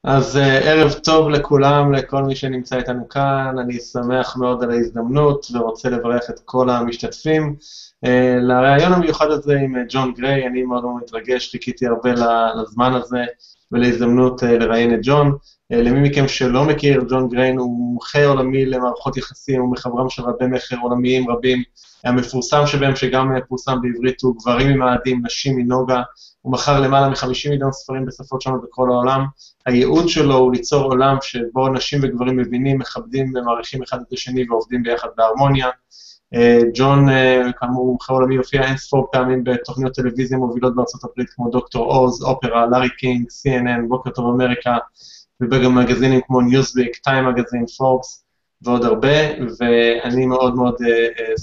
אז ערב טוב לכולם, לכל מי שנמצא איתנו כאן. אני שמח מאוד על ההזדמנות ורוצה לברך את כל המשתתפים לראיון המיוחד הזה עם ג'ון גריי. אני מאוד מאוד מתרגש, חיכיתי הרבה לזמן הזה ולהזדמנות לראיין את ג'ון. למי מכם שלא מכיר, ג'ון גריי הוא מומחה עולמי למערכות יחסים, הוא מחברם של רבי מכר עולמיים רבים. המפורסם שבהם, שגם פורסם בעברית, הוא גברים ממאדים, נשים מנוגה. הוא מכר למעלה מ-50 מיליון ספרים בשפות שונות בכל העולם. הייעוד שלו הוא ליצור עולם שבו נשים וגברים מבינים, מכבדים ומעריכים אחד את השני ועובדים ביחד בהרמוניה. ג'ון, כאמור, מומחה עולמי, הופיע אין ספור פעמים בתוכניות טלוויזיה מובילות בארצות הברית, כמו דוקטור אוז, אופרה, לארי קינג, CNN, בוקר טוב אמריקה, וגם מגזינים כמו ניוזוויק, טיים מגזין, פורבס, ועוד הרבה, ואני מאוד מאוד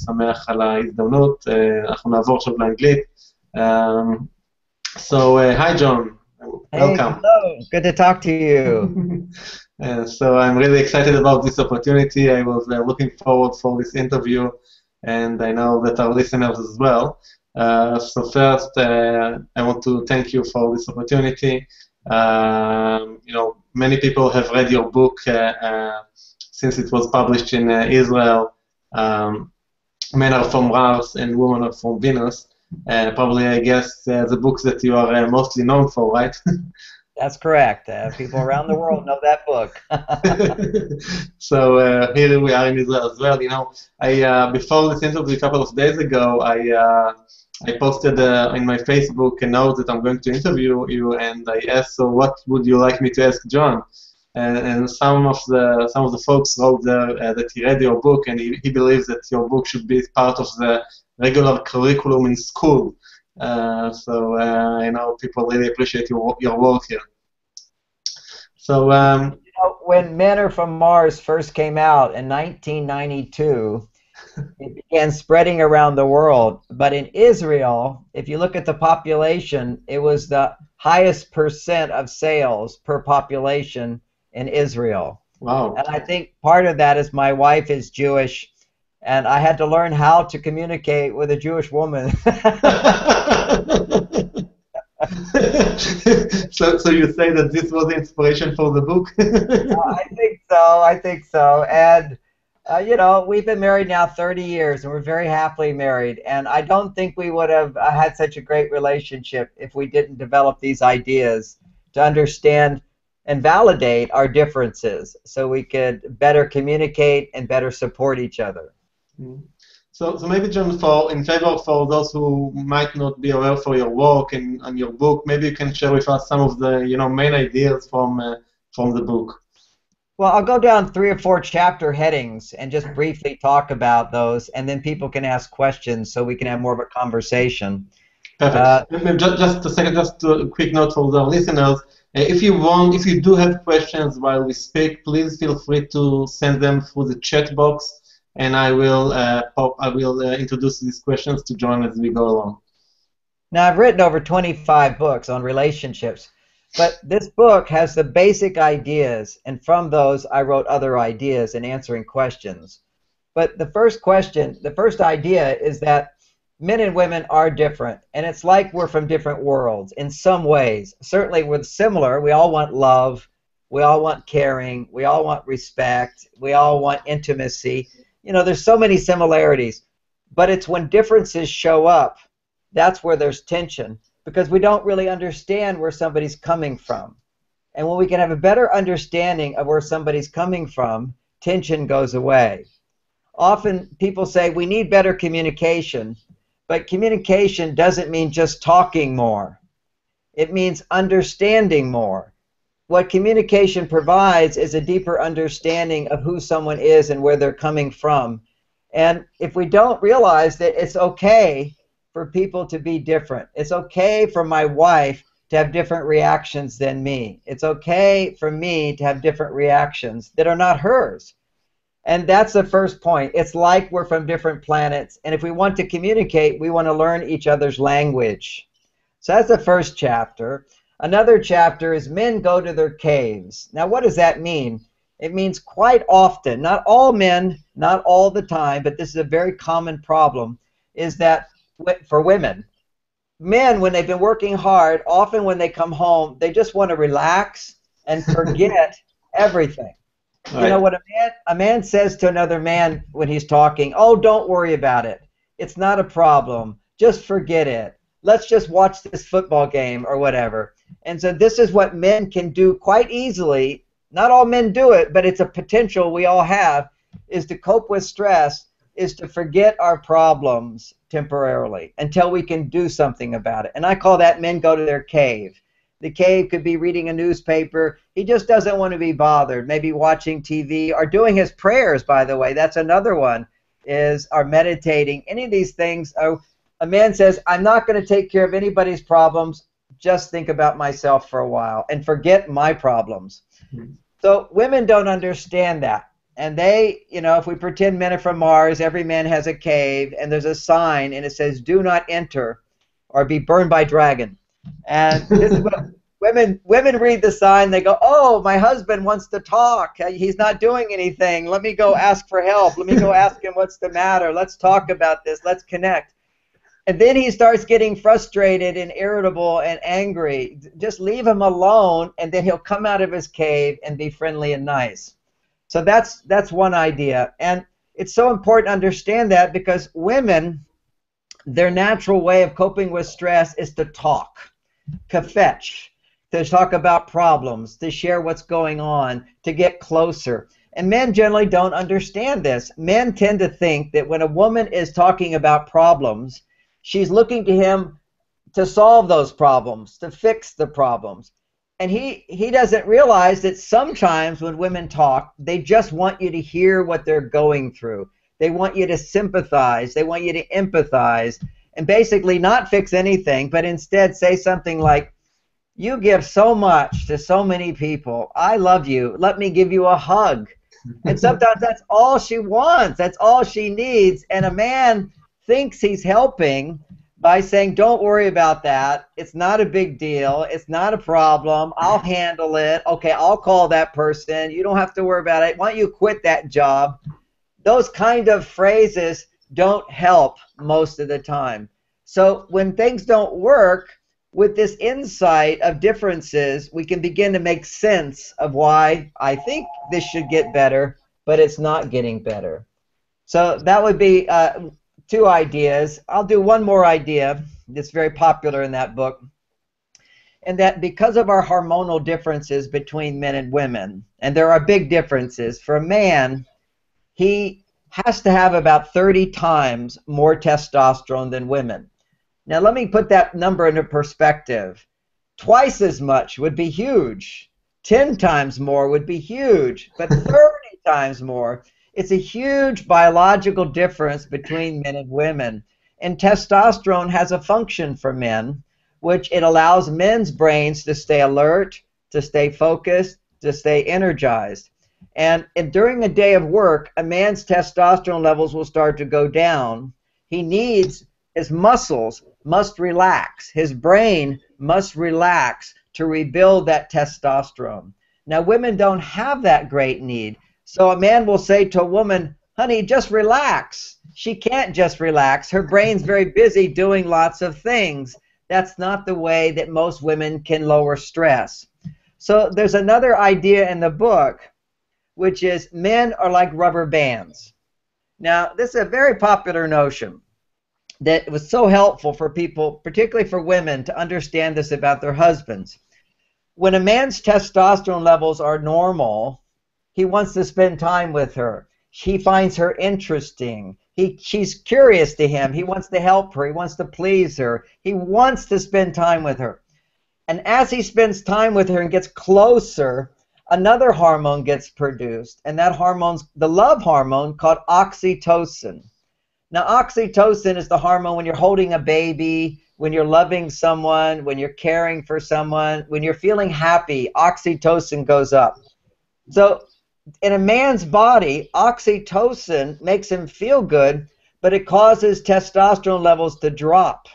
שמח על ההזדמנות. אנחנו נעבור עכשיו לאנגלית. So, hi John, welcome. Hey, hello. Good to talk to you. So I'm really excited about this opportunity. I was looking forward for this interview, and I know that our listeners as well. So first, I want to thank you for this opportunity. You know, many people have read your book since it was published in Israel. Men are from Mars and women are from Venus. Probably, I guess, the books that you are mostly known for, right? That's correct. People around the world know that book. So here we are in Israel as well. You know, before this interview a couple of days ago, I posted in my Facebook a note that I'm going to interview you, and I asked, so what would you like me to ask John? And some of the folks wrote there that he read your book, and he believes that your book should be part of the regular curriculum in school. So you know, people really appreciate your work here. So You know, when Men Are From Mars first came out in 1992, it began spreading around the world. But in Israel, if you look at the population, it was the highest percent of sales per population in Israel. wow. And I think part of that is my wife is Jewish, and I had to learn how to communicate with a Jewish woman. So you say that this was the inspiration for the book? I think so. And, you know, we've been married now 30 years, and we're very happily married. And I don't think we would have had such a great relationship if we didn't develop these ideas to understand and validate our differences so we could better communicate and better support each other. So maybe, John, in favor for those who might not be aware for your work and your book, maybe you can share with us some of the main ideas from the book. Well, I'll go down 3 or 4 chapter headings and just briefly talk about those, and then people can ask questions so we can have more of a conversation. Perfect. Just a second, just a quick note for the listeners. If you do have questions while we speak, please feel free to send them through the chat box, and I will introduce these questions to John as we go along. Now, I've written over 25 books on relationships, but this book has the basic ideas, and from those I wrote other ideas in answering questions. But the first idea is that men and women are different, and it's like we're from different worlds in some ways. Certainly we're similar. We all want love. We all want caring. We all want respect. We all want intimacy. You know, there's so many similarities. But it's when differences show up, that's where there's tension, because we don't really understand where somebody's coming from. And when we can have a better understanding of where somebody's coming from, tension goes away. Often people say we need better communication. But communication doesn't mean just talking more. It means understanding more. What communication provides is a deeper understanding of who someone is and where they're coming from. And if we don't realize that it's okay for people to be different, it's okay for my wife to have different reactions than me. It's okay for me to have different reactions that are not hers. And that's the first point. It's like we're from different planets. And if we want to communicate, we want to learn each other's language. So that's the first chapter. Another chapter is men go to their caves. Now, what does that mean? It means quite often, not all men, not all the time, but this is a very common problem, is that for women, men, when they've been working hard, often when they come home, they just want to relax and forget everything. Right. You know what a man says to another man when he's talking, oh, don't worry about it. It's not a problem. Just forget it. Let's just watch this football game or whatever. And so this is what men can do quite easily. Not all men do it, but it's a potential we all have, is to cope with stress, is to forget our problems temporarily until we can do something about it. And I call that men go to their cave. The cave could be reading a newspaper. He just doesn't want to be bothered. Maybe watching TV or doing his prayers, by the way. That's another one, or meditating. Any of these things. A man says, I'm not going to take care of anybody's problems. Just think about myself for a while and forget my problems. Mm-hmm. So women don't understand that. And they, if we pretend men are from Mars, every man has a cave, and there's a sign, and it says, do not enter or be burned by dragon. And this is what women read the sign. They go, oh, my husband wants to talk. He's not doing anything. Let me go ask for help. Let me go ask him what's the matter. Let's talk about this. Let's connect. And then he starts getting frustrated and irritable and angry. Just leave him alone, and then he'll come out of his cave and be friendly and nice. So that's one idea. And it's so important to understand that because women, their natural way of coping with stress is to talk, kvetch, to talk about problems, to share what's going on, to get closer. And men generally don't understand this. Men tend to think that when a woman is talking about problems, she's looking to him to solve those problems, to fix the problems. And he doesn't realize that sometimes when women talk, they just want you to hear what they're going through. They want you to sympathize. They want you to empathize and basically not fix anything, but instead say something like, you give so much to so many people. I love you. Let me give you a hug. And sometimes that's all she wants. That's all she needs. And a man thinks he's helping by saying, don't worry about that. It's not a big deal. It's not a problem. I'll handle it. Okay, I'll call that person. You don't have to worry about it. Why don't you quit that job? Those kind of phrases don't help most of the time. So when things don't work, with this insight of differences, we can begin to make sense of why I think this should get better, but it's not getting better. So that would be two ideas. I'll do one more idea that's very popular in that book, and that because of our hormonal differences between men and women, and there are big differences, for a man, he has to have about 30 times more testosterone than women. Now let me put that number into perspective. Twice as much would be huge. 10 times more would be huge, but 30 times more. It's a huge biological difference between men and women. And testosterone has a function for men, which it allows men's brains to stay alert, to stay focused, to stay energized. And during a day of work, a man's testosterone levels will start to go down. His muscles must relax. His brain must relax to rebuild that testosterone. Now, women don't have that great need. So a man will say to a woman, honey, just relax. She can't just relax. Her brain's very busy doing lots of things. That's not the way that most women can lower stress. So there's another idea in the book, which is men are like rubber bands. Now, this is a very popular notion that was so helpful for people, particularly for women, to understand this about their husbands. When a man's testosterone levels are normal, he wants to spend time with her. He finds her interesting. She's curious to him. He wants to help her. He wants to please her. He wants to spend time with her. And as he spends time with her and gets closer, another hormone gets produced, and that hormone's the love hormone called oxytocin. Now, oxytocin is the hormone when you're holding a baby, when you're loving someone, when you're caring for someone, when you're feeling happy, oxytocin goes up. So in a man's body, oxytocin makes him feel good, but it causes testosterone levels to drop.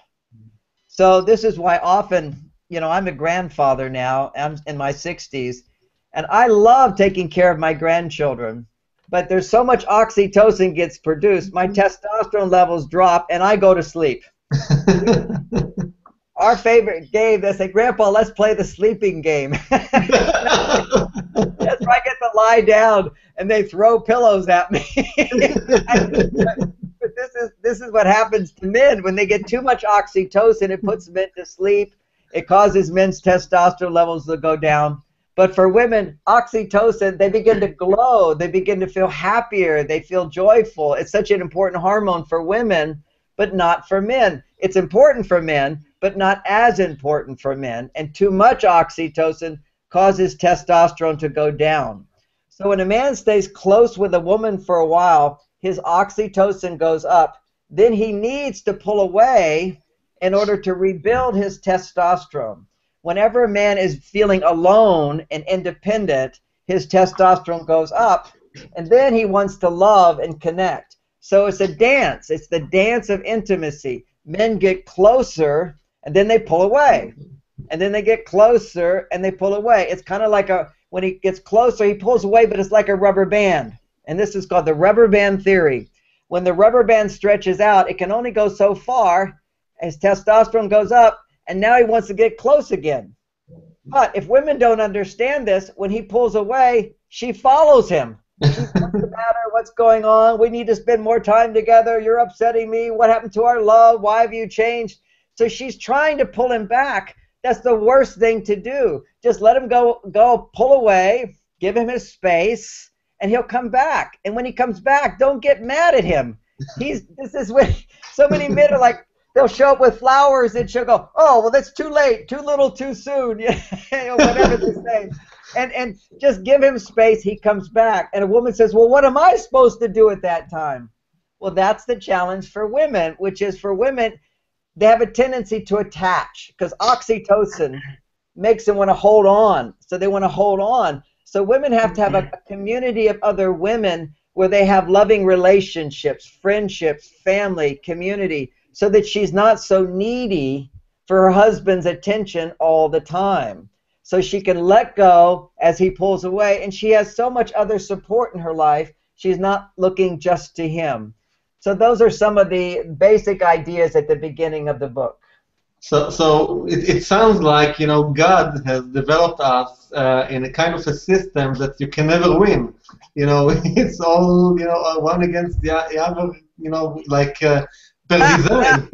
So this is why often, I'm a grandfather now. I'm in my 60s, and I love taking care of my grandchildren. But there's so much oxytocin gets produced, my testosterone levels drop, and I go to sleep. our favorite game, they say, Grandpa, let's play the sleeping game. That's where I get to lie down and they throw pillows at me. But this is what happens to men. When they get too much oxytocin, it puts men to sleep. It causes men's testosterone levels to go down. But for women, oxytocin, they begin to glow. They begin to feel happier. They feel joyful. It's such an important hormone for women, but not for men. It's important for men, but not as important for men. And too much oxytocin causes testosterone to go down. So when a man stays close with a woman for a while, his oxytocin goes up. Then he needs to pull away in order to rebuild his testosterone. Whenever a man is feeling alone and independent, his testosterone goes up, and then he wants to love and connect. So it's a dance. It's the dance of intimacy. Men get closer, and then they pull away. And then they get closer, and they pull away. It's kind of like when he gets closer, he pulls away, but it's like a rubber band. And this is called the rubber band theory. When the rubber band stretches out, it can only go so far. His testosterone goes up, and now he wants to get close again. But if women don't understand this, when he pulls away, she follows him. What's the matter? What's going on? We need to spend more time together. You're upsetting me. What happened to our love? Why have you changed? So she's trying to pull him back. That's the worst thing to do. Just let him go, pull away, give him his space, and he'll come back. And when he comes back, don't get mad at him. This is when so many men are like, they'll show up with flowers, and she'll go, oh, well, that's too late, too little, too soon, whatever they say. And just give him space, he comes back. And a woman says, well, what am I supposed to do at that time? Well, that's the challenge for women, which is for women, they have a tendency to attach, because oxytocin makes them want to hold on. So they want to hold on. So women have to have a community of other women where they have loving relationships, friendships, family, community, so that she's not so needy for her husband's attention all the time. So she can let go as he pulls away, and she has so much other support in her life, she's not looking just to him. So those are some of the basic ideas at the beginning of the book. So it sounds like, God has developed us in a kind of a system that you can never win. It's all, one against the other, like per design.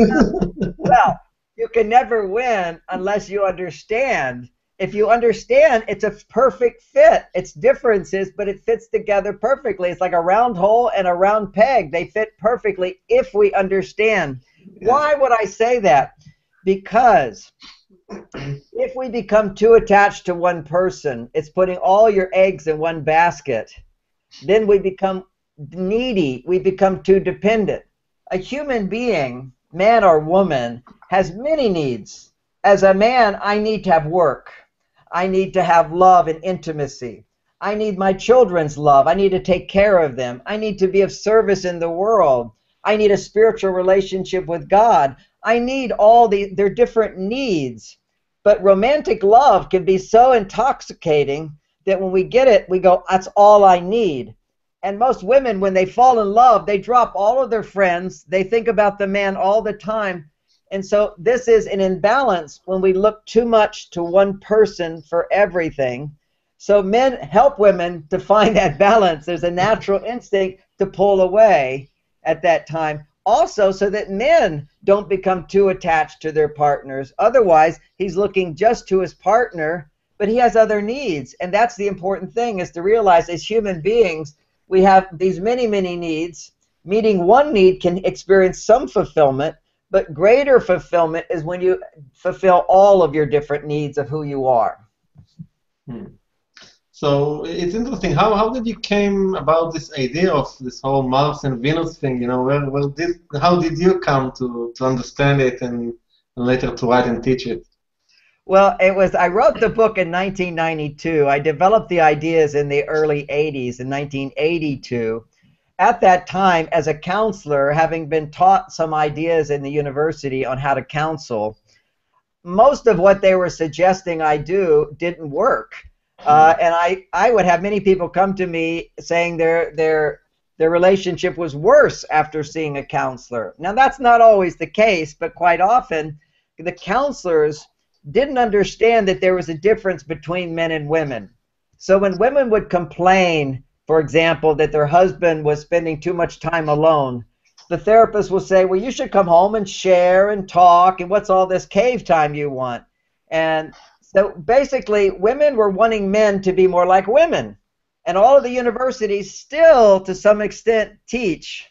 Well, you can never win unless you understand. If you understand, it's a perfect fit. It's differences, but it fits together perfectly. It's like a round hole and a round peg. They fit perfectly if we understand. Yeah. Why would I say that? Because if we become too attached to one person, it's putting all your eggs in one basket. Then we become needy. We become too dependent. A human being, man or woman, has many needs. As a man, I need to have work. I need to have love and intimacy. I need my children's love. I need to take care of them. I need to be of service in the world. I need a spiritual relationship with God. I need all their different needs. But romantic love can be so intoxicating that when we get it, we go, that's all I need. And most women, when they fall in love, they drop all of their friends. They think about the man all the time. And so this is an imbalance when we look too much to one person for everything. So men help women to find that balance. There's a natural instinct to pull away at that time. Also, so that men don't become too attached to their partners. Otherwise, he's looking just to his partner, but he has other needs. And that's the important thing, is to realize as human beings, we have these many, many needs. Meeting one need can experience some fulfillment, but greater fulfillment is when you fulfill all of your different needs of who you are. So it's interesting. How did you came about this idea of this whole Mars and Venus thing? How did you come to understand it and later to write and teach it? Well, I wrote the book in 1992. I developed the ideas in the early 80s, in 1982. At that time, as a counselor, having been taught some ideas in the university on how to counsel, most of what they were suggesting I do didn't work. And I would have many people come to me saying their relationship was worse after seeing a counselor. Now, that's not always the case, but quite often the counselors didn't understand that there was a difference between men and women. So when women would complain, for example, that their husband was spending too much time alone, the therapist will say, well, you should come home and share and talk, and what's all this cave time you want? And so basically, women were wanting men to be more like women. And all of the universities still, to some extent, teach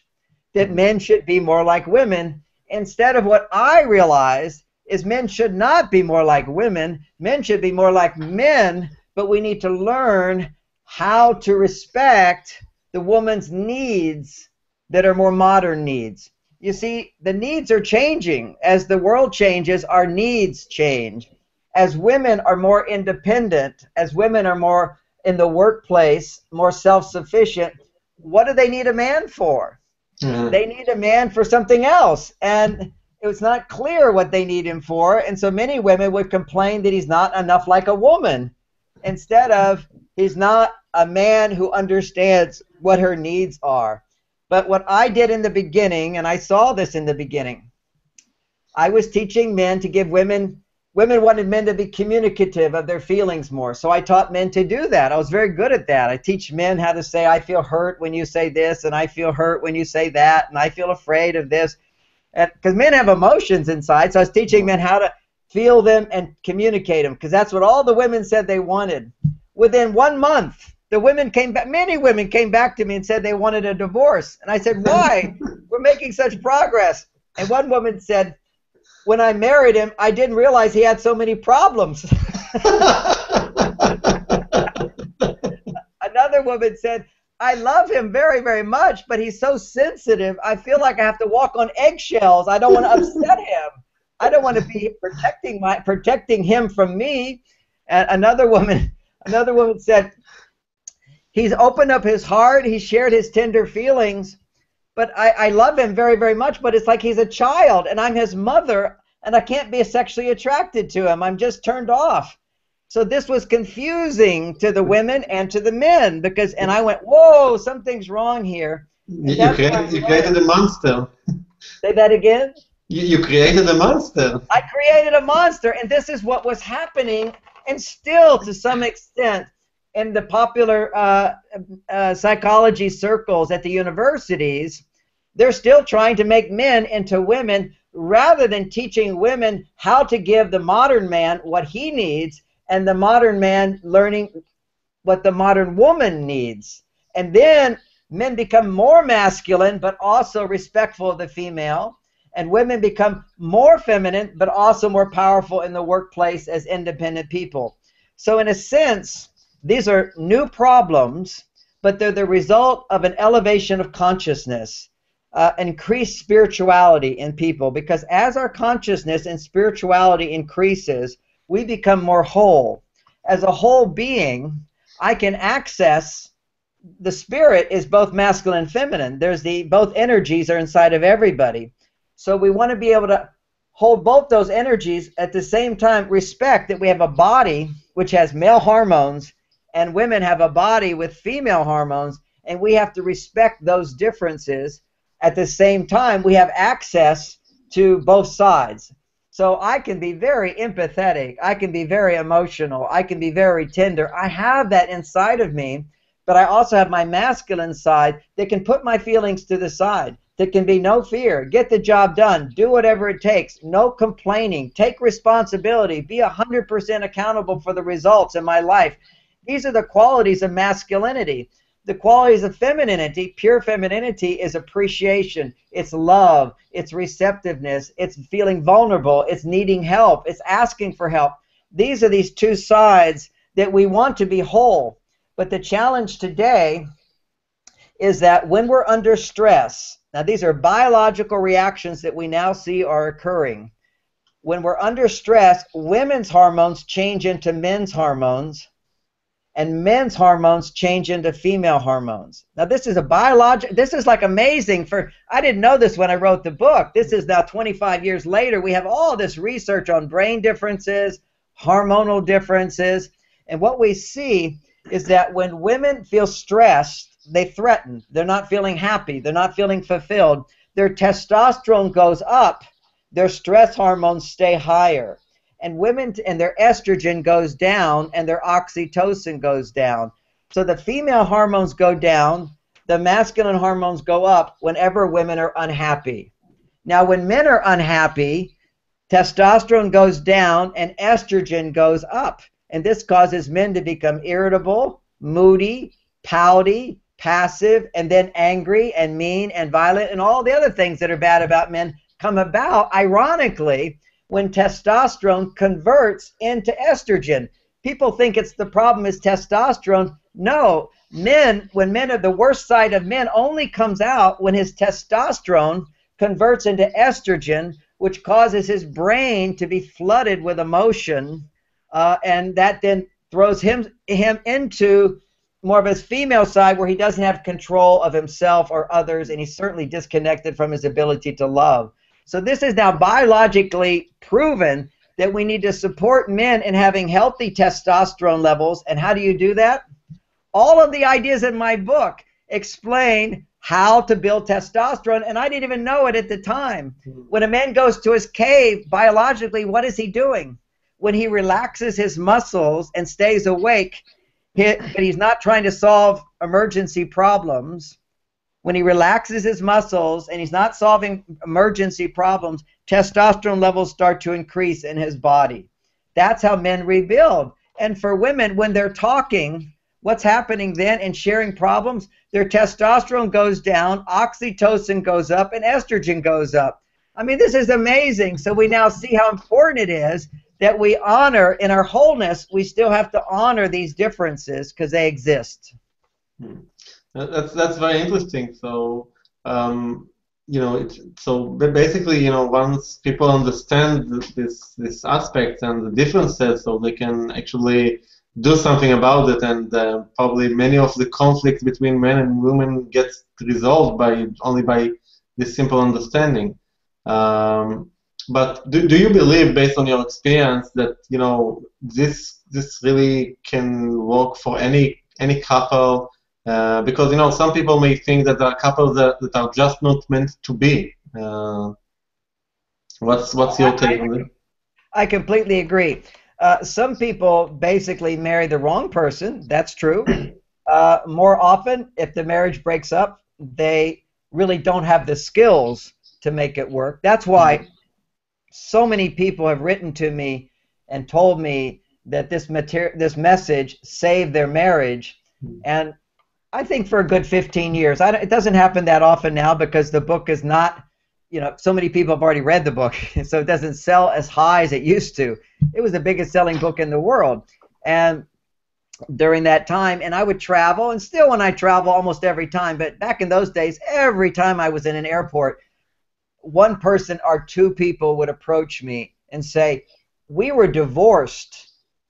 that men should be more like women, instead of what I realized is men should not be more like women. Men should be more like men, but we need to learn how to respect the woman's needs that are more modern needs. You see, the needs are changing. As the world changes, our needs change. As women are more independent, as women are more in the workplace, more self-sufficient, what do they need a man for? They need a man for something else. And it was not clear what they need him for. And so many women would complain that he's not enough like a woman, instead of he's not a man who understands what her needs are. But what I did in the beginning, and I saw this in the beginning, I was teaching men to give women wanted men to be communicative of their feelings more. So I taught men to do that. I was very good at that. I teach men how to say, I feel hurt when you say this, and I feel hurt when you say that, and I feel afraid of this. Because men have emotions inside, so I was teaching men how to feel them and communicate them, because that's what all the women said they wanted. Within 1 month, the women came back, many women came back to me and said they wanted a divorce. And I said, why? We're making such progress. And one woman said, when I married him, I didn't realize he had so many problems. Another woman said, I love him very, very much, but he's so sensitive. I feel like I have to walk on eggshells. I don't want to upset him. I don't want to be protecting him from me. And another woman said, he's opened up his heart. He shared his tender feelings. But I love him very, very much, but it's like he's a child, and I'm his mother, and I can't be sexually attracted to him. I'm just turned off. So this was confusing to the women and to the men, and I went, whoa, something's wrong here. You created a monster. Say that again? You created a monster. I created a monster, and this is what was happening, and still to some extent, in the popular psychology circles at the universities, they're still trying to make men into women rather than teaching women how to give the modern man what he needs and the modern man learning what the modern woman needs. And then men become more masculine but also respectful of the female, and women become more feminine but also more powerful in the workplace as independent people. So in a sense, these are new problems, but they're the result of an elevation of consciousness, increased spirituality in people, because as our consciousness and spirituality increases, we become more whole. As a whole being, I can access, the spirit is both masculine and feminine. Both energies are inside of everybody. So we want to be able to hold both those energies at the same time, respect that we have a body which has male hormones, and women have a body with female hormones, and we have to respect those differences. At the same time, we have access to both sides. So I can be very empathetic, I can be very emotional, I can be very tender. I have that inside of me, but I also have my masculine side that can put my feelings to the side. There can be no fear. Get the job done. Do whatever it takes. No complaining. Take responsibility. Be 100% accountable for the results in my life. These are the qualities of masculinity. The qualities of femininity, pure femininity, is appreciation, it's love, it's receptiveness, it's feeling vulnerable, it's needing help, it's asking for help. These are these two sides that we want to be whole. But the challenge today is that when we're under stress, now these are biological reactions that we now see are occurring. When we're under stress, women's hormones change into men's hormones, and men's hormones change into female hormones. Now this is this is like amazing I didn't know this when I wrote the book. This is now 25 years later. We have all this research on brain differences, hormonal differences, and what we see is that when women feel stressed, they threaten. They're not feeling happy. They're not feeling fulfilled. Their testosterone goes up their stress hormones stay higher. And women, and their estrogen goes down and their oxytocin goes down. So the female hormones go down, the masculine hormones go up whenever women are unhappy. Now, when men are unhappy, testosterone goes down and estrogen goes up. And this causes men to become irritable, moody, pouty, passive, and then angry and mean and violent, and all the other things that are bad about men come about, ironically, when testosterone converts into estrogen. People think it's the problem is testosterone. No, when men are the worst side of men only comes out when his testosterone converts into estrogen, which causes his brain to be flooded with emotion, and that then throws him into more of his female side where he doesn't have control of himself or others, and he's certainly disconnected from his ability to love. So this is now biologically proven that we need to support men in having healthy testosterone levels. And how do you do that? All of the ideas in my book explain how to build testosterone, and I didn't even know it at the time. When a man goes to his cave, biologically, what is he doing? When he relaxes his muscles and stays awake, but he's not trying to solve emergency problems. When he relaxes his muscles and he's not solving emergency problems, testosterone levels start to increase in his body. That's how men rebuild. And for women, when they're talking, what's happening then in sharing problems? Their testosterone goes down, oxytocin goes up, and estrogen goes up. I mean, this is amazing. So we now see how important it is that we honor, in our wholeness, we still have to honor these differences because they exist. That's very interesting. So, basically, once people understand this aspect and the differences, so they can actually do something about it, and probably many of the conflicts between men and women gets resolved only by this simple understanding. But do you believe, based on your experience, that this really can work for any couple? Because some people may think that there are couples that are just not meant to be. What's your take on it? I completely agree. Some people basically marry the wrong person. That's true. More often, if the marriage breaks up, they really don't have the skills to make it work. That's why so many people have written to me and told me that this message saved their marriage. And I think for a good 15 years. It doesn't happen that often now because the book is not, so many people have already read the book, so it doesn't sell as high as it used to. It was the biggest selling book in the world. And during that time, and I would travel, and still when I travel almost every time, but back in those days, every time I was in an airport, one person or two people would approach me and say, we were divorced,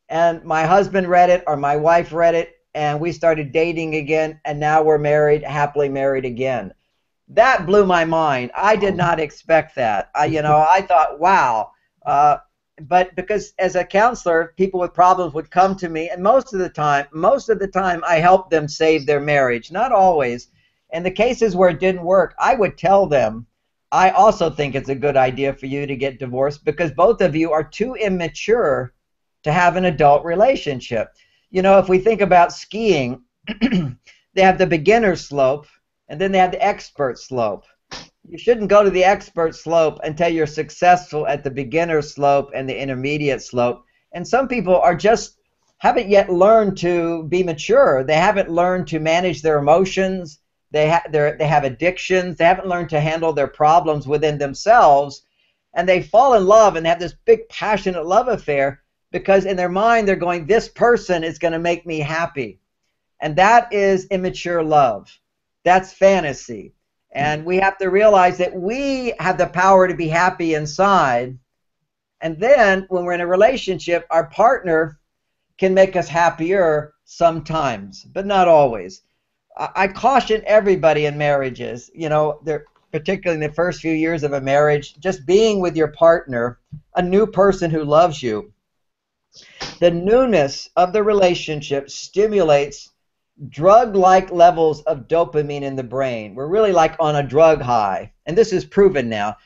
and my husband read it or my wife read it, and we started dating again, and now we're married, happily married again. That blew my mind. I did not expect that. I thought, wow. But because as a counselor, people with problems would come to me, and most of the time, I helped them save their marriage. Not always. In the cases where it didn't work, I would tell them, I also think it's a good idea for you to get divorced because both of you are too immature to have an adult relationship. If we think about skiing, they have the beginner slope, and then they have the expert slope. You shouldn't go to the expert slope until you're successful at the beginner slope and the intermediate slope. And some people haven't yet learned to be mature. They haven't learned to manage their emotions. They have addictions. They haven't learned to handle their problems within themselves. And they fall in love and have this big passionate love affair because in their mind they're going, this person is going to make me happy. And that is immature love. That's fantasy. And we have to realize that we have the power to be happy inside. And then when we're in a relationship, our partner can make us happier sometimes, but not always. I caution everybody in marriages, particularly in the first few years of a marriage, just being with your partner, a new person who loves you. The newness of the relationship stimulates drug-like levels of dopamine in the brain. We're really like on a drug high, and this is proven now.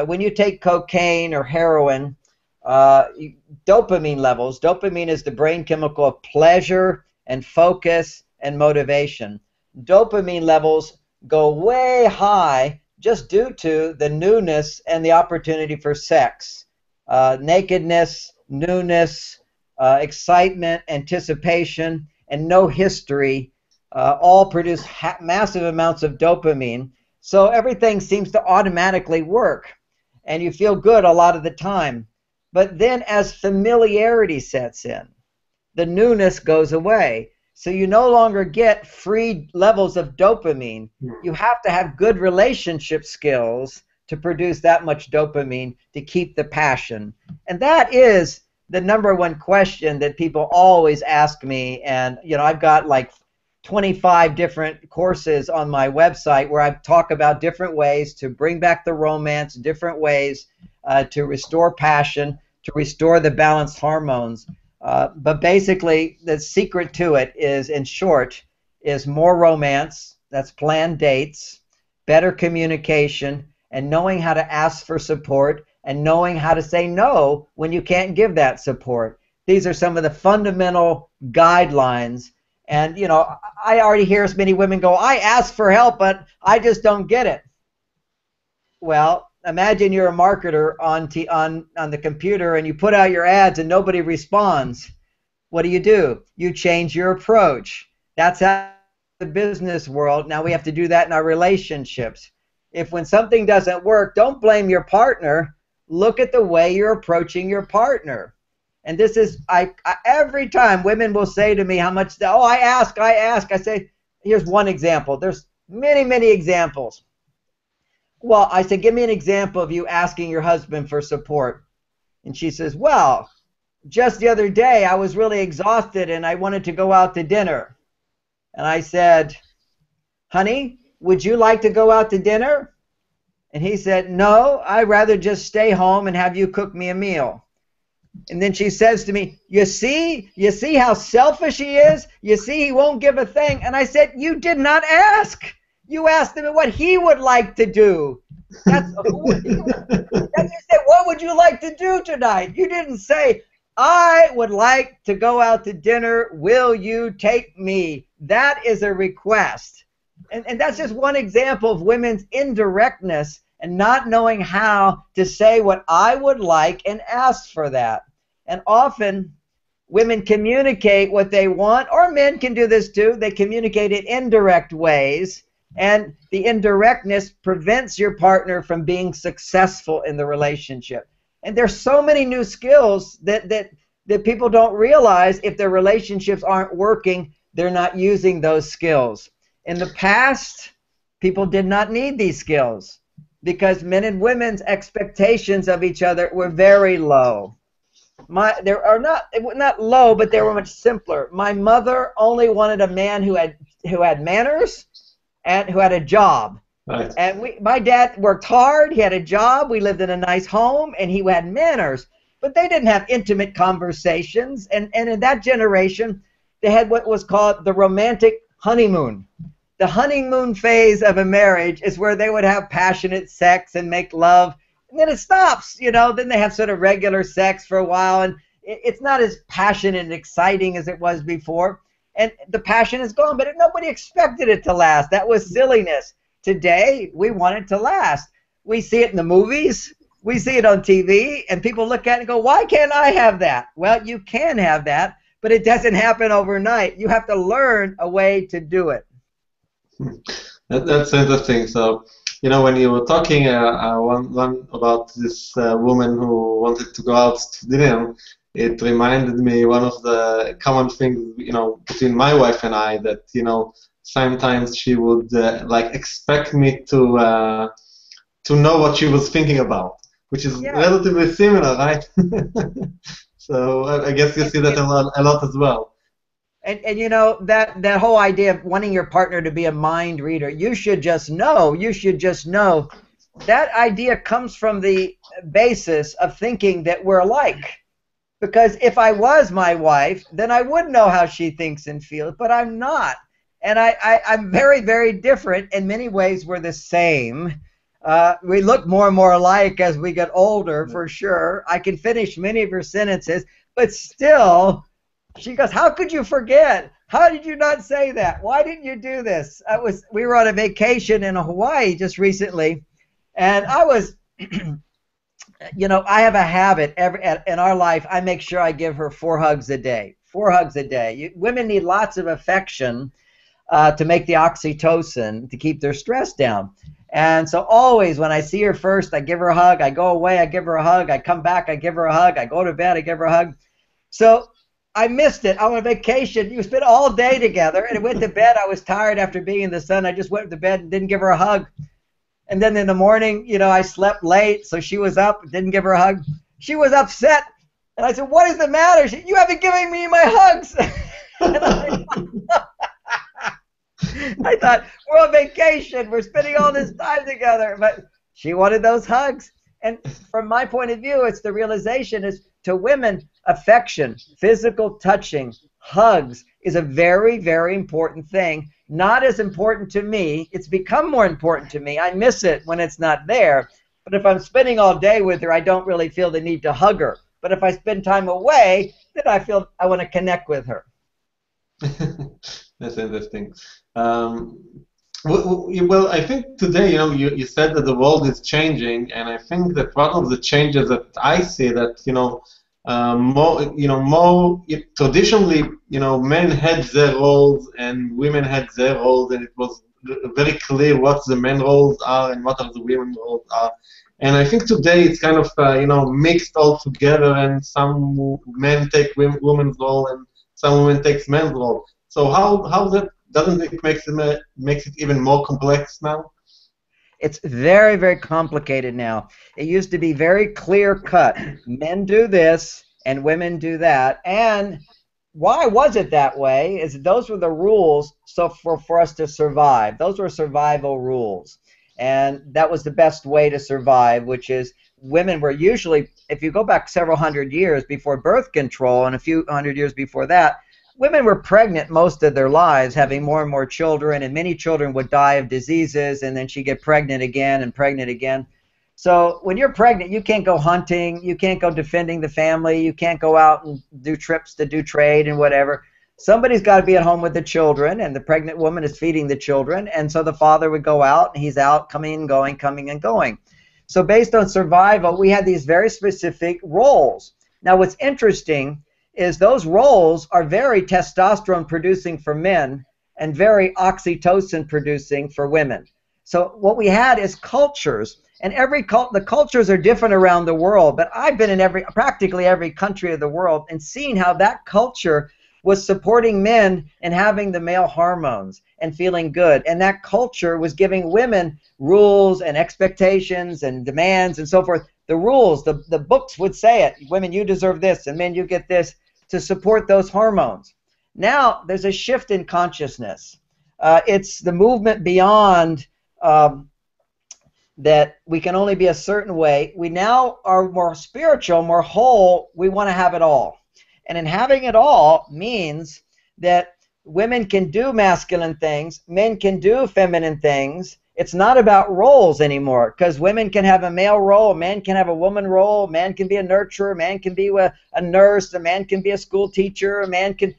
when you take cocaine or heroin, dopamine levels, dopamine is the brain chemical of pleasure and focus and motivation. Dopamine levels go way high just due to the newness and the opportunity for sex. Nakedness, newness, excitement, anticipation, and no history all produce massive amounts of dopamine. So everything seems to automatically work, and you feel good a lot of the time. But then as familiarity sets in, the newness goes away. So you no longer get free levels of dopamine. You have to have good relationship skills to produce that much dopamine to keep the passion. And that is the #1 question that people always ask me. And, you know, I've got like 25 different courses on my website where I talk about different ways to bring back the romance, different ways to restore passion, to restore the balanced hormones. But basically, the secret to it is, in short, is more romance, that's planned dates, better communication, and knowing how to ask for support, and knowing how to say no when you can't give that support. These are some of the fundamental guidelines. And, you know, I already hear as many women go, I ask for help, but I just don't get it. Well, imagine you're a marketer on the computer and you put out your ads and nobody responds. What do? You change your approach. That's how the business world. Now we have to do that in our relationships. If when something doesn't work, don't blame your partner. Look at the way you're approaching your partner. And this is, every time women will say to me how much, I ask. I say, here's one example. There's many, many examples. Well, I said, give me an example of you asking your husband for support. And she says, well, just the other day I was really exhausted and I wanted to go out to dinner. And I said, honey, would you like to go out to dinner? And he said, no, I'd rather just stay home and have you cook me a meal. And then she says to me, you see how selfish he is? You see he won't give a thing. And I said, you did not ask. You asked him what he would like to do. That's you said, what would you like to do tonight? You didn't say, I would like to go out to dinner. Will you take me? That is a request. And that's just one example of women's indirectness and not knowing how to say what I would like and ask for that. And often women communicate what they want, or men can do this too. They communicate in indirect ways, and the indirectness prevents your partner from being successful in the relationship. And there's so many new skills that people don't realize. If their relationships aren't working, they're not using those skills. In the past, people did not need these skills because men and women's expectations of each other were very low. They are not low, but they were much simpler. My mother only wanted a man who had manners and who had a job. Right. And my dad worked hard. He had a job. We lived in a nice home, and he had manners. But they didn't have intimate conversations. And in that generation, they had what was called the romantic honeymoon. The honeymoon phase of a marriage is where they would have passionate sex and make love. And then it stops, you know. Then they have sort of regular sex for a while, and it's not as passionate and exciting as it was before. And the passion is gone, but nobody expected it to last. That was silliness. Today, we want it to last. We see it in the movies. We see it on TV, and people look at it and go, why can't I have that? Well, you can have that, but it doesn't happen overnight. You have to learn a way to do it. That's interesting. So, you know, when you were talking one about this woman who wanted to go out to dinner, it reminded me one of the common things, you know, between my wife and I, that, you know, sometimes she would like expect me to know what she was thinking about, which is relatively similar, right? So I guess you see that a lot as well. And you know, that whole idea of wanting your partner to be a mind reader, you should just know. That idea comes from the basis of thinking that we're alike. Because if I was my wife, then I would know how she thinks and feels, but I'm not. And I'm very, very different. In many ways, we're the same. We look more and more alike as we get older, for sure. I can finish many of her sentences, but still, she goes, "How could you forget? How did you not say that? Why didn't you do this?" We were on a vacation in Hawaii just recently, and I was, you know, I have a habit in our life. I make sure I give her 4 hugs a day. 4 hugs a day. Women need lots of affection to make the oxytocin to keep their stress down. And so always when I see her first, I give her a hug. I go away, I give her a hug. I come back, I give her a hug. I go to bed, I give her a hug. So I missed it. I went on vacation. You spent all day together, and I went to bed. I was tired after being in the sun. I just went to bed and didn't give her a hug. And then in the morning, you know, I slept late, so she was up, didn't give her a hug. She was upset. And I said, "What is the matter?" She said, "You haven't given me my hugs." I thought, we're on vacation. We're spending all this time together. But she wanted those hugs. And from my point of view, it's the realization is to women, affection, physical touching, hugs is a very, very important thing. Not as important to me. It's become more important to me. I miss it when it's not there. But if I'm spending all day with her, I don't really feel the need to hug her. But if I spend time away, then I feel I want to connect with her. That's interesting. Well, I think today, you know, you said that the world is changing, and I think that one of the changes that I see that, more traditionally, men had their roles and women had their roles, and it was very clear what the men roles are and what are the women roles are. And I think today it's kind of, mixed all together, and some men take women's role and some women takes men's role. So how that doesn't it makes it even more complex now? It's very, very complicated now. It used to be very clear cut. Men do this and women do that. And why was it that way? Is those were the rules so for us to survive. Those were survival rules. And that was the best way to survive, which is women were usually, if you go back several hundred years before birth control and a few hundred years before that, women were pregnant most of their lives, having more and more children, and many children would die of diseases, and then she'd get pregnant again and pregnant again. So when you're pregnant, you can't go hunting, you can't go defending the family, you can't go out and do trips to do trade and whatever. Somebody's got to be at home with the children, and the pregnant woman is feeding the children, and so the father would go out, and he's out coming and going, coming and going. So based on survival, we had these very specific roles. Now what's interesting is those roles are very testosterone producing for men and very oxytocin producing for women. So what we had is cultures, and the cultures are different around the world, but I've been in practically every country of the world and seen how that culture was supporting men and having the male hormones and feeling good, and that culture was giving women rules and expectations and demands and so forth. The rules, the books would say it, women, you deserve this, and men, you get this, to support those hormones. Now there's a shift in consciousness. It's the movement beyond that we can only be a certain way. We now are more spiritual, more whole. We want to have it all. And in having it all means that women can do masculine things, men can do feminine things. It's not about roles anymore, because women can have a male role, a man can have a woman role, a man can be a nurturer, a man can be a nurse, a man can be a school teacher, a man can,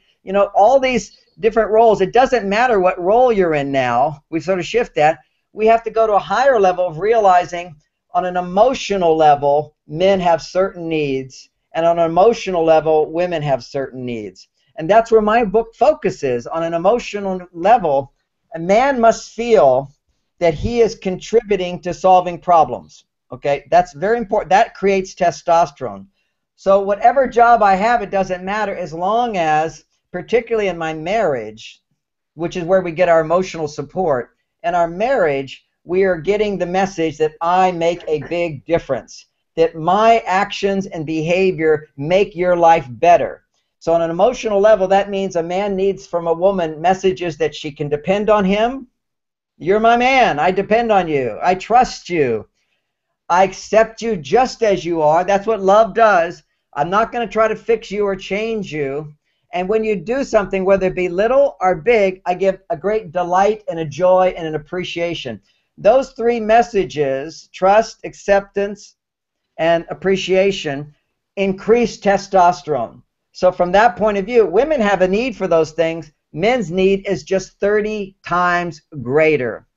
all these different roles. It doesn't matter what role you're in now. We sort of shift that. We have to go to a higher level of realizing on an emotional level, men have certain needs, and on an emotional level, women have certain needs. And that's where my book focuses. On an emotional level, a man must feel that he is contributing to solving problems. Okay, that's very important. That creates testosterone. So whatever job I have, it doesn't matter as long as, particularly in my marriage, which is where we get our emotional support, in our marriage, we are getting the message that I make a big difference, that my actions and behavior make your life better. So on an emotional level, that means a man needs from a woman messages that she can depend on him. You're my man. I depend on you. I trust you. I accept you just as you are. That's what love does. I'm not going to try to fix you or change you. And when you do something, whether it be little or big, I give a great delight and a joy and an appreciation. those three messages, trust, acceptance, and appreciation, increase testosterone. So from that point of view, women have a need for those things. Men's need is just 30 times greater.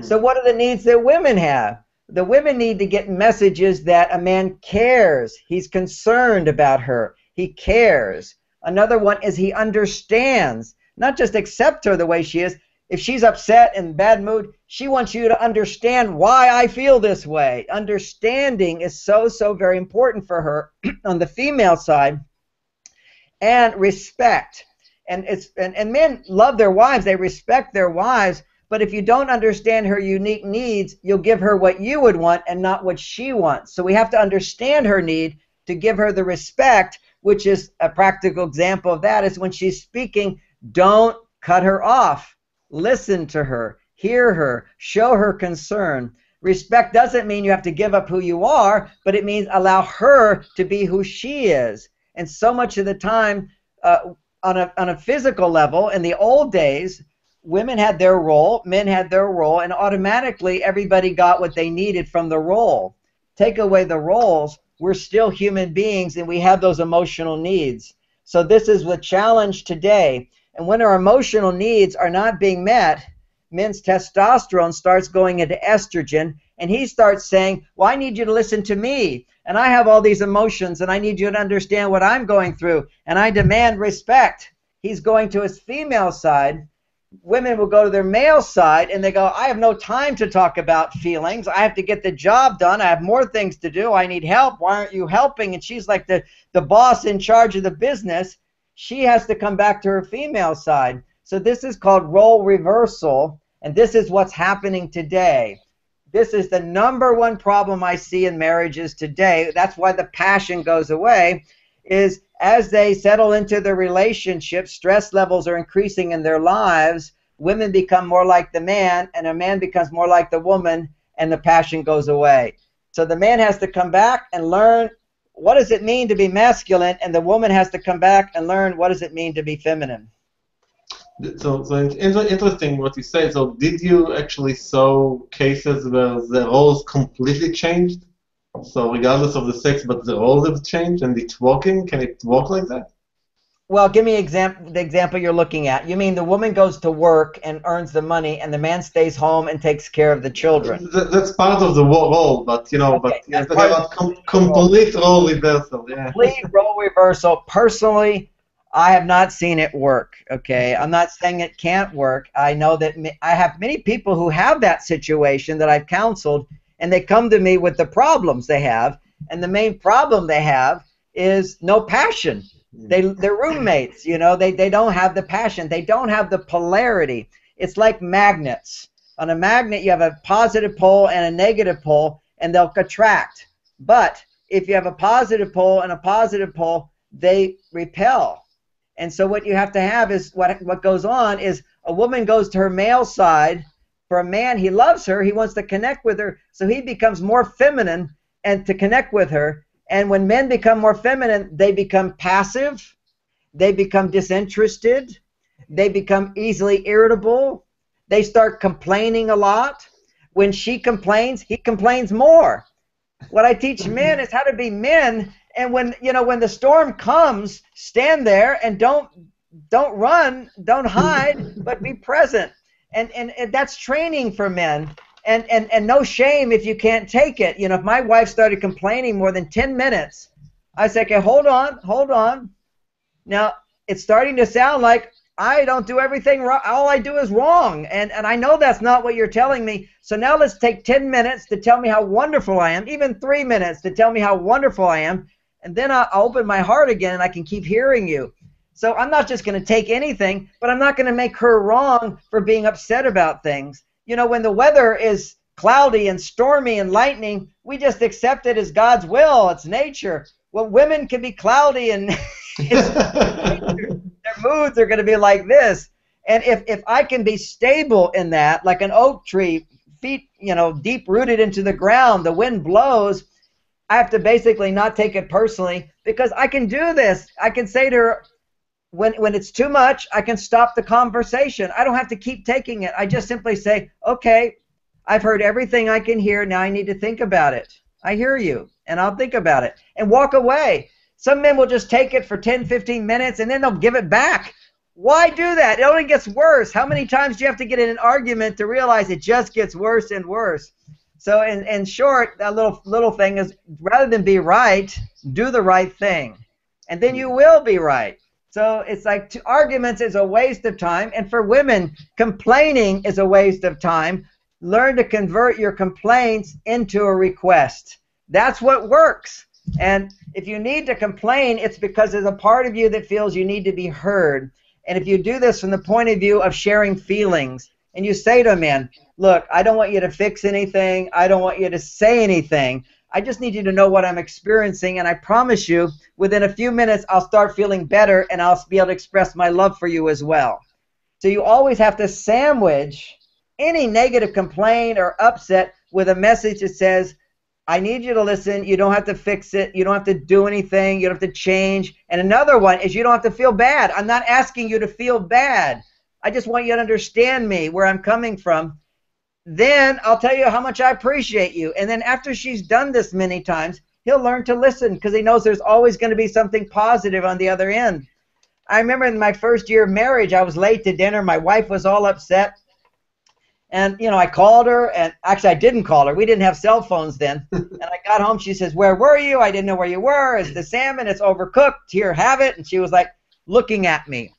So what are the needs that women have? The women need to get messages that a man cares. He's concerned about her. He cares. Another one is he understands. Not just accept her the way she is. If she's upset and bad mood, she wants you to understand why I feel this way. Understanding is so, so very important for her on the female side. And respect. And men love their wives. They respect their wives. But if you don't understand her unique needs, you'll give her what you would want and not what she wants. So we have to understand her need to give her the respect, which is a practical example of that is when she's speaking, don't cut her off. Listen to her, hear her, show her concern. Respect doesn't mean you have to give up who you are, but it means allow her to be who she is. And so much of the time, on a physical level, in the old days, women had their role, men had their role, and automatically everybody got what they needed from the role. Take away the roles, we're still human beings and we have those emotional needs. So this is the challenge today. And when our emotional needs are not being met, men's testosterone starts going into estrogen, and he starts saying, well, I need you to listen to me, and I have all these emotions, and I need you to understand what I'm going through, and I demand respect. He's going to his female side. Women will go to their male side, and they go, I have no time to talk about feelings. I have to get the job done. I have more things to do. I need help. Why aren't you helping? And she's like the boss in charge of the business. She has to come back to her female side. So this is called role reversal, and this is what's happening today. This is the #1 problem I see in marriages today. That's why the passion goes away, is as they settle into their relationship, stress levels are increasing in their lives, women become more like the man, and a man becomes more like the woman, and the passion goes away. So the man has to come back and learn what does it mean to be masculine, and the woman has to come back and learn what does it mean to be feminine. So interesting what you say. So did you actually saw cases where the roles completely changed? So regardless of the sex, but the roles have changed and it's working? Can it work like that? Well, give me the example you're looking at. You mean the woman goes to work and earns the money, and the man stays home and takes care of the children? That's part of the role, but you know, Okay, but about complete role reversal. Yeah. Complete role reversal. Personally, I have not seen it work. Okay, I'm not saying it can't work. I know that I have many people who have that situation that I've counseled, and they come to me with the problems they have, and the main problem they have is no passion. They're roommates, you know, they don't have the passion. They don't have the polarity. It's like magnets. On a magnet, you have a positive pole and a negative pole, and they'll attract. But if you have a positive pole and a positive pole, they repel. And so what you have to have is what goes on is a woman goes to her male side. For a man, he loves her. He wants to connect with her. So he becomes more feminine and to connect with her. And when men become more feminine, they become passive, they become disinterested, they become easily irritable, they start complaining a lot. When she complains, he complains more. What I teach men is how to be men, and when the storm comes, stand there and don't run, don't hide, but be present. And that's training for men. And no shame if you can't take it. You know, if my wife started complaining more than 10 minutes, I say, okay, hold on. Now, it's starting to sound like I don't do everything wrong. All I do is wrong. And I know that's not what you're telling me. So now let's take 10 minutes to tell me how wonderful I am, even 3 minutes to tell me how wonderful I am. And then I'll open my heart again and I can keep hearing you. So I'm not just going to take anything, but I'm not going to make her wrong for being upset about things. You know, when the weather is cloudy and stormy and lightning, we just accept it as God's will. It's nature. Well, women can be cloudy and their moods are going to be like this. And if I can be stable in that, like an oak tree, feet, deep rooted into the ground, the wind blows, I have to basically not take it personally because I can do this. I can say to her, when it's too much, I can stop the conversation. I don't have to keep taking it. I just simply say, okay, I've heard everything I can hear. Now I need to think about it. I hear you, and I'll think about it, and walk away. Some men will just take it for 10, 15 minutes, and then they'll give it back. Why do that? It only gets worse. How many times do you have to get in an argument to realize it just gets worse and worse? So in short, that little thing is, rather than be right, do the right thing, and then you will be right. So it's like arguments is a waste of time, and for women, complaining is a waste of time. Learn to convert your complaints into a request. That's what works. And if you need to complain, it's because there's a part of you that feels you need to be heard. And if you do this from the point of view of sharing feelings, and you say to a man, look, I don't want you to fix anything. I don't want you to say anything. I just need you to know what I'm experiencing, and I promise you, within a few minutes, I'll start feeling better, and I'll be able to express my love for you as well. So you always have to sandwich any negative complaint or upset with a message that says, I need you to listen. You don't have to fix it. You don't have to do anything. You don't have to change. And another one is you don't have to feel bad. I'm not asking you to feel bad. I just want you to understand me, where I'm coming from. Then I'll tell you how much I appreciate you. And then after she's done this many times, he'll learn to listen because he knows there's always going to be something positive on the other end. I remember in my first year of marriage, I was late to dinner. My wife was all upset. And, you know, I called her, and actually I didn't call her. We didn't have cell phones then. And I got home. She says, where were you? I didn't know where you were. It's the salmon. It's overcooked. Here, have it. And she was like looking at me.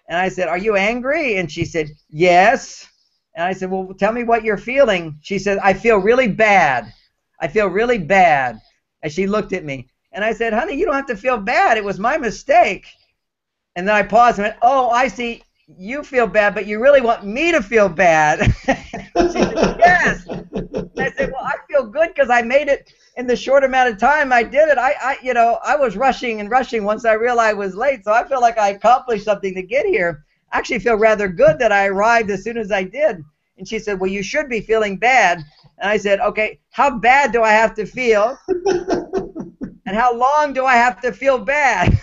And I said, are you angry? And she said, yes. And I said, well, tell me what you're feeling. She said, I feel really bad. I feel really bad. And she looked at me. And I said, honey, you don't have to feel bad. It was my mistake. And then I paused and went, oh, I see. You feel bad, but you really want me to feel bad. She said, yes. And I said, well, I feel good because I made it in the short amount of time I did it. I was rushing and rushing once I realized I was late, so I feel like I accomplished something to get here. I actually feel rather good that I arrived as soon as I did. And she said, well, you should be feeling bad. And I said, okay, how bad do I have to feel? And how long do I have to feel bad?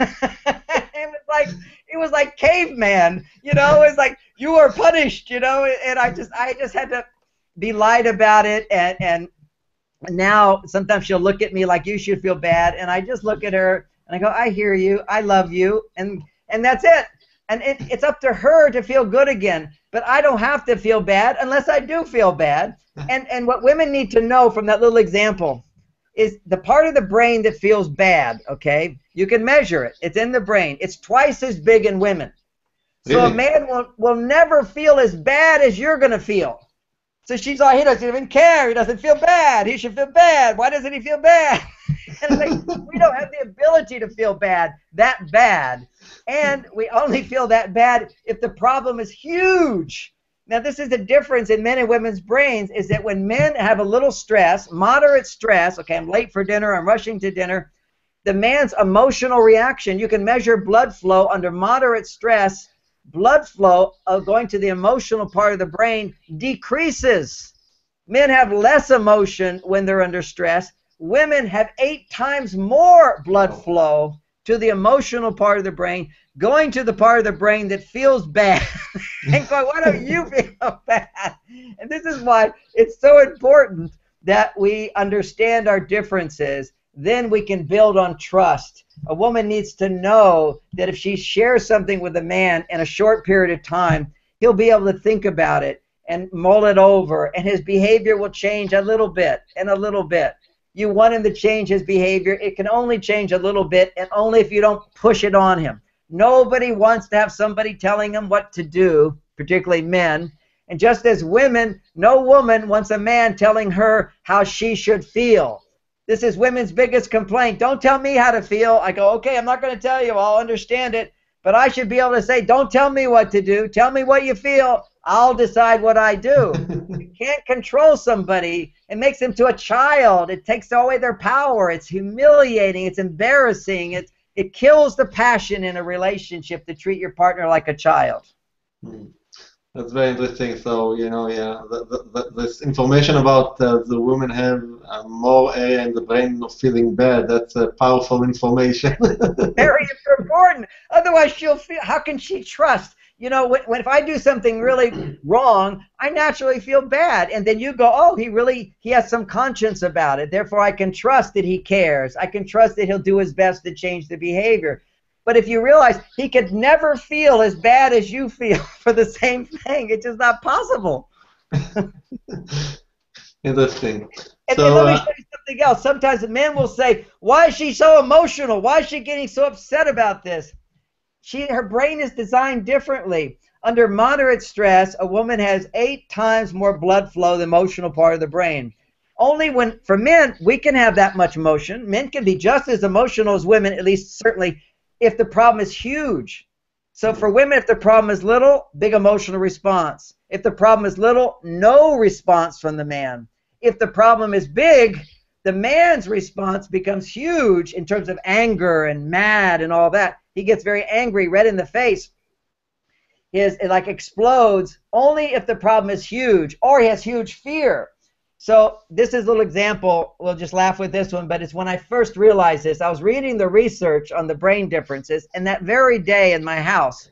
It was like caveman, you know. It's like you are punished, you know. And I just had to be light about it. And now sometimes she'll look at me like you should feel bad, and I just look at her and I go, I hear you, I love you, and that's it. And it's up to her to feel good again. But I don't have to feel bad unless I do feel bad. And what women need to know from that little example is the part of the brain that feels bad, okay? You can measure it. It's in the brain. It's twice as big in women. So really? A man will never feel as bad as you're going to feel. So she's like, he doesn't even care. He doesn't feel bad. He should feel bad. Why doesn't he feel bad? And it's like, we don't have the ability to feel that bad. And we only feel that bad if the problem is huge. Now, this is the difference in men and women's brains, is that when men have a little stress, moderate stress, okay, I'm late for dinner, I'm rushing to dinner, the man's emotional reaction, you can measure blood flow under moderate stress, blood flow going to the emotional part of the brain decreases. Men have less emotion when they're under stress. Women have 8 times more blood flow to the emotional part of the brain, going to the part of the brain that feels bad. And going, why don't you feel bad? And this is why it's so important that we understand our differences. Then we can build on trust. A woman needs to know that if she shares something with a man in a short period of time, he'll be able to think about it and mull it over, and his behavior will change a little bit and a little bit. You want him to change his behavior. It can only change a little bit, and only if you don't push it on him. Nobody wants to have somebody telling them what to do, particularly men. And just as women, no woman wants a man telling her how she should feel. This is women's biggest complaint. Don't tell me how to feel. I go, okay, I'm not going to tell you. I'll understand it. But I should be able to say, don't tell me what to do. Tell me what you feel. I'll decide what I do. You can't control somebody. It makes them to a child. It takes away their power. It's humiliating. It's embarrassing. It kills the passion in a relationship to treat your partner like a child. That's very interesting. So, you know, yeah, this information about the women have more area in the brain of feeling bad. That's powerful information. Very important. Otherwise, she'll feel, how can she trust? you know, if I do something really wrong, I naturally feel bad. And then you go, oh, he has some conscience about it. Therefore, I can trust that he cares. I can trust that he'll do his best to change the behavior. But if you realize he could never feel as bad as you feel for the same thing, it's just not possible. Interesting. And let me show you something else. Sometimes the men will say, why is she so emotional? Why is she getting so upset about this? Her brain is designed differently. Under moderate stress, a woman has 8 times more blood flow, the emotional part of the brain. Only for men, we can have that much emotion. Men can be just as emotional as women, at least certainly, if the problem is huge. So for women, if the problem is little, big emotional response. If the problem is little, no response from the man. If the problem is big, the man's response becomes huge in terms of anger and mad and all that. He gets very angry, red in the face. It like explodes only if the problem is huge or he has huge fear. So this is a little example. We'll just laugh with this one, but it's when I first realized this. I was reading the research on the brain differences, and that very day in my house,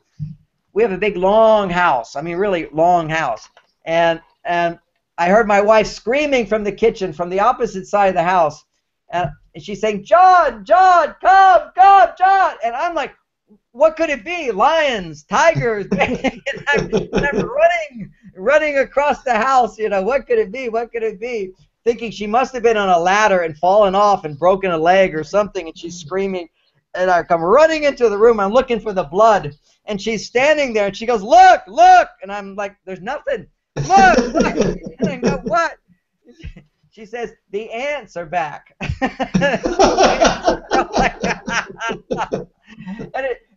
we have a big long house. I mean, really long house. And I heard my wife screaming from the kitchen, from the opposite side of the house. And she's saying, John, John, come, John. And I'm like, what could it be? Lions, tigers. And I'm running across the house. You know, what could it be? What could it be? Thinking she must have been on a ladder and fallen off and broken a leg or something. And she's screaming. And I come running into the room. I'm looking for the blood. And she's standing there. And she goes, look, look. And I'm like, there's nothing. Look, look. And I go, what? She says, the ants are back. And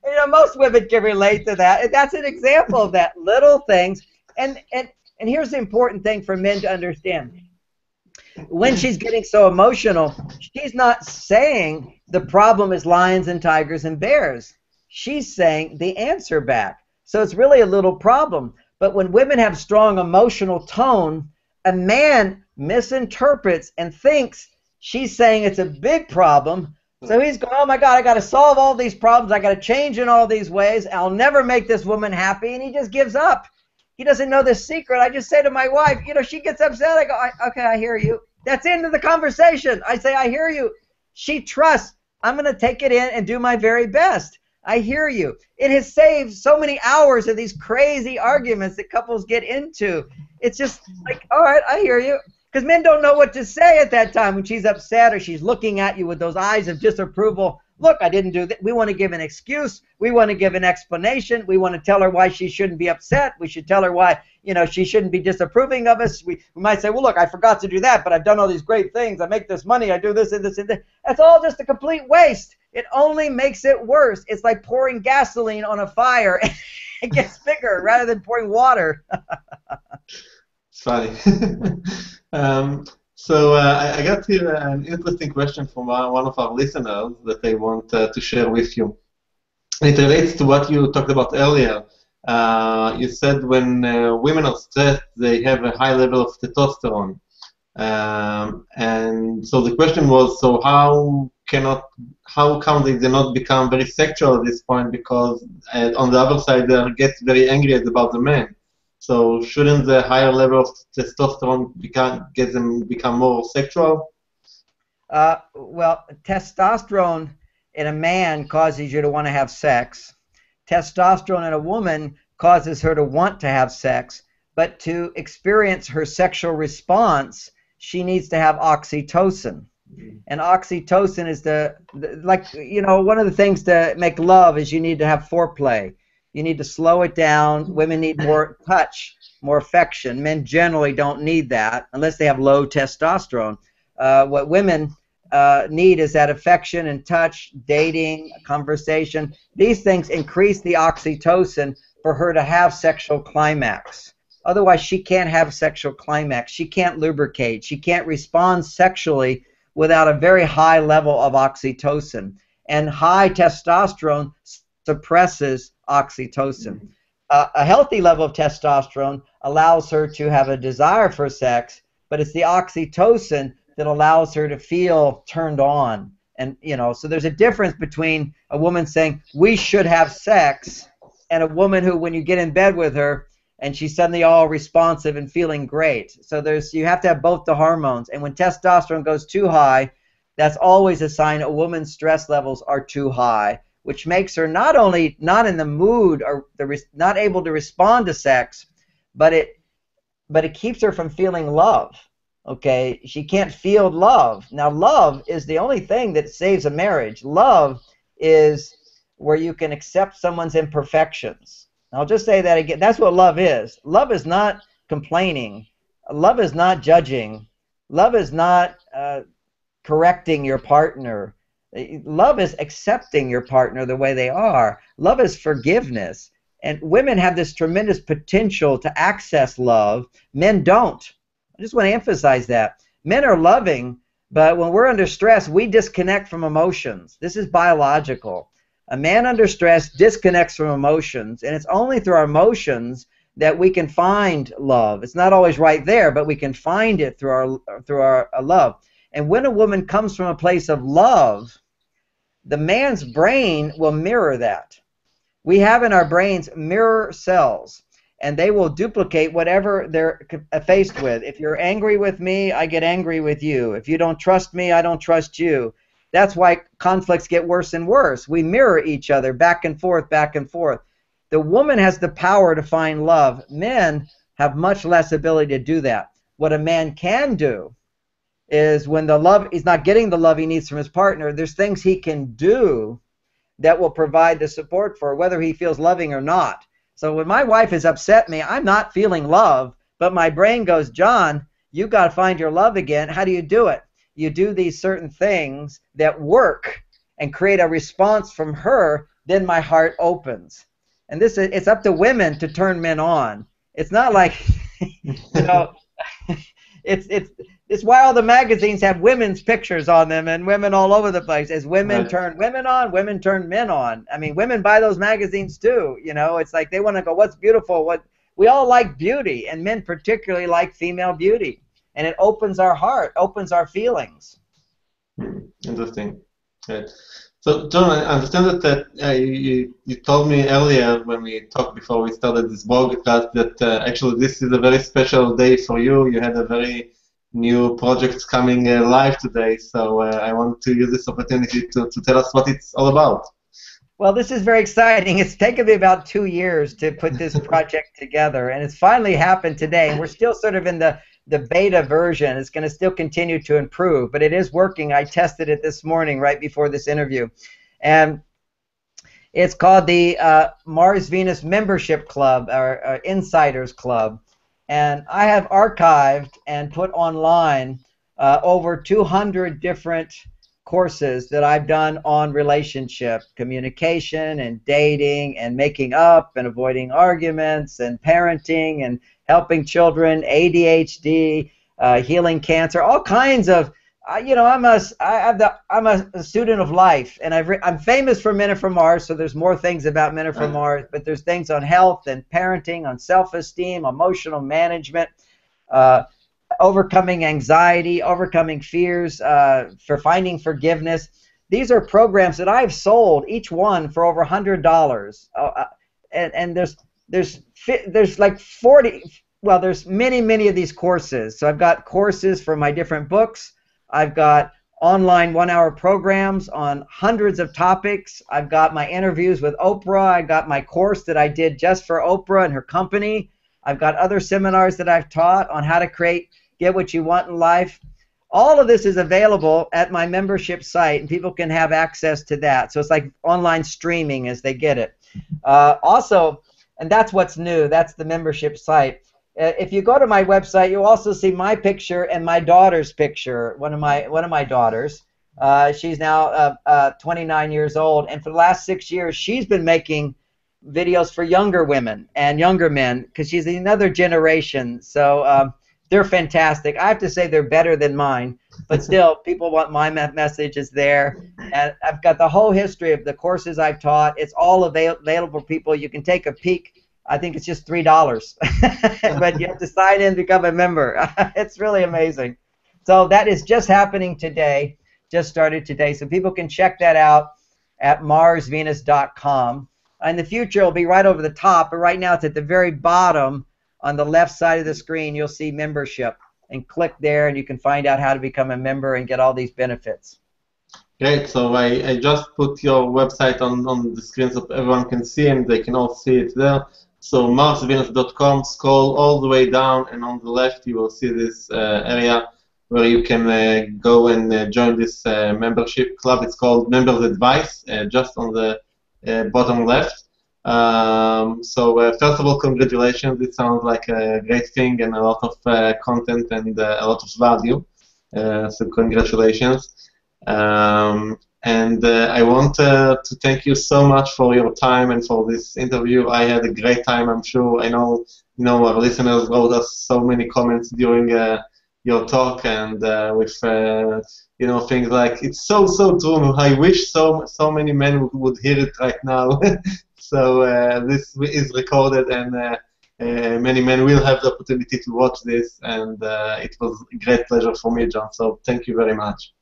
you know, most women can relate to that. And that's an example of that. Little things. And here's the important thing for men to understand. When she's getting so emotional, she's not saying the problem is lions and tigers and bears. She's saying the ants are back. So it's really a little problem. But when women have strong emotional tone, a man misinterprets and thinks she's saying it's a big problem. So he's going, oh my God, I got to solve all these problems. I got to change in all these ways. I'll never make this woman happy. And he just gives up. He doesn't know the secret. I just say to my wife, you know, she gets upset. I go, okay, I hear you. That's the end of the conversation. I say, I hear you. She trusts. I'm going to take it in and do my very best. I hear you. It has saved so many hours of these crazy arguments that couples get into. It's just like, all right, I hear you. Because men don't know what to say at that time when she's upset or she's looking at you with those eyes of disapproval. Look, I didn't do that. We want to give an excuse. We want to give an explanation. We want to tell her why she shouldn't be upset. We should tell her why, you know, she shouldn't be disapproving of us. We might say, well, look, I forgot to do that, but I've done all these great things. I make this money. I do this and this and that. That's all just a complete waste. It only makes it worse. It's like pouring gasoline on a fire. It gets bigger rather than pouring water. It's funny. So I got here an interesting question from one of our listeners that I want to share with you. It relates to what you talked about earlier. You said when women are stressed, they have a high level of testosterone. And so the question was, so how come they do not become very sexual at this point? Because on the other side, they get very angry about the man. So shouldn't the higher level of testosterone get them become more sexual? Well, testosterone in a man causes you to want to have sex. Testosterone in a woman causes her to want to have sex, but to experience her sexual response, she needs to have oxytocin. And oxytocin is like, you know, one of the things to make love is you need to have foreplay. You need to slow it down. Women need more touch, more affection. Men generally don't need that unless they have low testosterone. What women need is that affection and touch, dating, conversation. These things increase the oxytocin for her to have sexual climax. Otherwise, she can't have sexual climax. She can't lubricate. She can't respond sexually without a very high level of oxytocin. And high testosterone suppresses oxytocin. A healthy level of testosterone allows her to have a desire for sex, but it's the oxytocin that allows her to feel turned on. And, you know, so there's a difference between a woman saying, we should have sex, and a woman who, when you get in bed with her, and she's suddenly all responsive and feeling great. So you have to have both the hormones. And when testosterone goes too high, that's always a sign a woman's stress levels are too high, which makes her not only not in the mood or not able to respond to sex, but it keeps her from feeling love. Okay, she can't feel love. Now, love is the only thing that saves a marriage. Love is where you can accept someone's imperfections. I'll just say that again. That's what love is. Love is not complaining. Love is not judging. Love is not correcting your partner. Love is accepting your partner the way they are. Love is forgiveness. And women have this tremendous potential to access love. Men don't. I just want to emphasize that. Men are loving, but when we're under stress, we disconnect from emotions. This is biological. A man under stress disconnects from emotions, and it's only through our emotions that we can find love. It's not always right there, but we can find it through our love. And when a woman comes from a place of love, the man's brain will mirror that. We have in our brains mirror cells, and they will duplicate whatever they're faced with. If you're angry with me, I get angry with you. If you don't trust me, I don't trust you. That's why conflicts get worse and worse. We mirror each other back and forth, back and forth. The woman has the power to find love. Men have much less ability to do that. What a man can do is when he's not getting the love he needs from his partner, there's things he can do that will provide the support for whether he feels loving or not. So when my wife has upset me, I'm not feeling love, but my brain goes, John, you got to find your love again. How do you do it? You do these certain things that work and create a response from her, then my heart opens. And it's up to women to turn men on. It's not like, it's why all the magazines have women's pictures on them and women all over the place. As women turn women on, women turn men on. I mean, women buy those magazines too. It's like they want to go, what's beautiful? We all like beauty, and men particularly like female beauty. And it opens our heart, opens our feelings. Interesting. Right. So, John, I understand that you told me earlier when we talked before we started this broadcast that actually this is a very special day for you. You had a very new project coming live today, so I want to use this opportunity to tell us what it's all about. Well, this is very exciting. It's taken me about 2 years to put this project together, and it's finally happened today. And we're still sort of in the beta version. It's going to still continue to improve, but it is working. I tested it this morning right before this interview. And it's called the Mars-Venus Membership Club, or Insiders Club. And I have archived and put online over 200 different courses that I've done on relationship, communication, and dating, and making up, and avoiding arguments, and parenting, and helping children, ADHD, healing cancer, all kinds of. I'm a student of life, and I'm famous for Men Are From Mars, so there's more things about Men Are From Mars, but there's things on health and parenting, on self-esteem, emotional management, overcoming anxiety, overcoming fears, for finding forgiveness. These are programs that I've sold, each one for over $100, and there's like 40. Well, there's many of these courses. So I've got courses for my different books. I've got online 1-hour programs on hundreds of topics. I've got my interviews with Oprah. I got my course that I did just for Oprah and her company. I've got other seminars that I've taught on how to get what you want in life. All of this is available at my membership site, and people can have access to that. So it's like online streaming as they get it. Also, and that's what's new. That's the membership site. If you go to my website, you'll also see my picture and my daughter's picture. One of my daughters. She's now 29 years old, and for the last 6 years, she's been making videos for younger women and younger men because she's another generation. So they're fantastic. I have to say they're better than mine, but still, people want my messages there. And I've got the whole history of the courses I've taught. It's all available for people. You can take a peek. I think it's just $3, but you have to sign in, become a member. It's really amazing. So that is just happening today, just started today. So people can check that out at marsvenus.com. In the future, it'll be right over the top, but right now it's at the very bottom on the left side of the screen. You'll see membership, and click there, and you can find out how to become a member and get all these benefits. Great. So I just put your website on the screen so everyone can see, and they can all see it there. So marksvenus.com, scroll all the way down, and on the left you will see this area where you can go and join this membership club. It's called Members Advice, just on the bottom left. First of all, congratulations. It sounds like a great thing and a lot of content and a lot of value. So congratulations. I want to thank you so much for your time and for this interview. I had a great time. I'm sure. I know our listeners wrote us so many comments during your talk, and with things like, it's so true. I wish so many men would hear it right now. So this is recorded, and many men will have the opportunity to watch this, and it was a great pleasure for me, John. So thank you very much.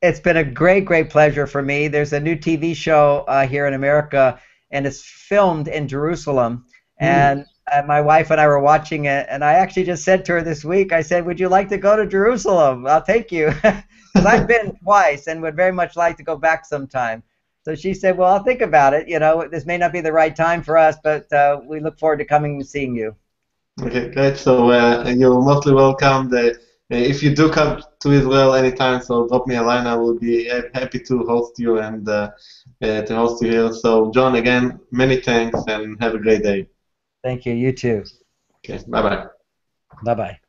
It's been a great pleasure for me. There's a new TV show here in America, and it's filmed in Jerusalem. And my wife and I were watching it, and I actually just said to her this week, I said, would you like to go to Jerusalem? I'll take you. Because I've been twice and would very much like to go back sometime. So she said, well, I'll think about it. This may not be the right time for us, but we look forward to coming and seeing you. Okay, great. So you're mostly welcome. If you do come to Israel anytime, so drop me a line. I will be happy to host you and to host you here. So, John, again, many thanks and have a great day. Thank you. You too. Okay, bye-bye. Bye-bye.